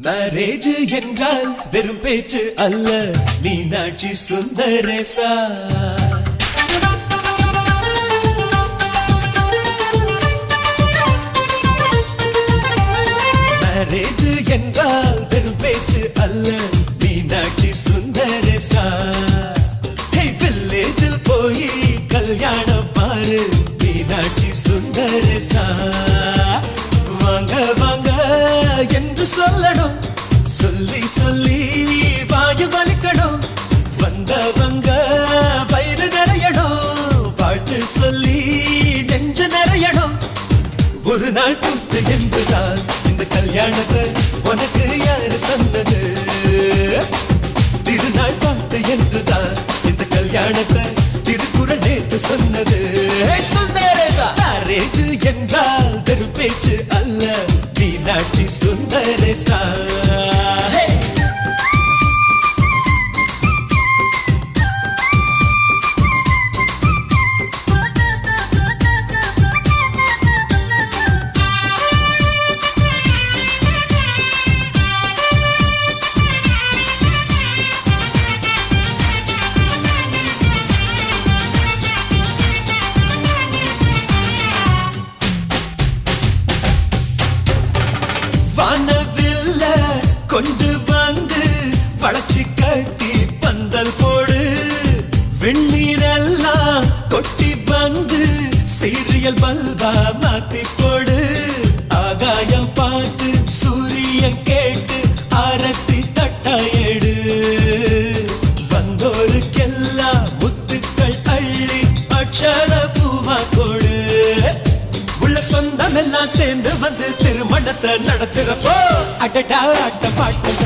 Marriage என்றால் வெறும் பேச்சு அல்ல, மீனாட்சி சுந்தரேசா. மேரேஜ் என்றால் வெறும் பேச்சு அல்ல, மீனாட்சி சுந்தரேசா. வில்லேஜில் போய் கல்யாணம் பாரு, மீனாட்சி சுந்தரேசா. வாங்க வாங்க என்று சொல்லணும், சொல்லி சொல்லி வாயு வலிக்கணும். வந்தவங்க வயிறு நிறையணும், வாழ்த்து சொல்லி நெஞ்சு நிறையணும். ஒரு நாள் கூத்து என்றுதான் இந்த கல்யாணத்தை உனக்கு யாரு சொன்னது? திருநாள் பாட்டு என்றுதான் இந்த கல்யாணத்தை திருக்குறள் நேற்று சொன்னது. மேரேஜ் என்றால் வெறும் பேச்சு அல்ல, மீனாட்சி சுந்தரேசா. வானவில்ல கொண்டு வந்து வளர்ச்சி கட்டி பந்தல் போடு, வெண்ணீரெல்லாம் கொட்டி வந்து சீரியல் பல்பா மாத்தி போடு. ஆகாயம் பார்த்து சூரியன் கேட்டு ஆரத்தி தட்டாயேடு. வந்தோருக்கெல்லாம் முத்துக்கள் அள்ளி அட்சர பூவா போடு. உள்ள சொந்தம் எல்லாம் சேர்ந்து வந்து திருமணத்தை நடத்துறப்போ அடடா ஆட்ட பாட்டம்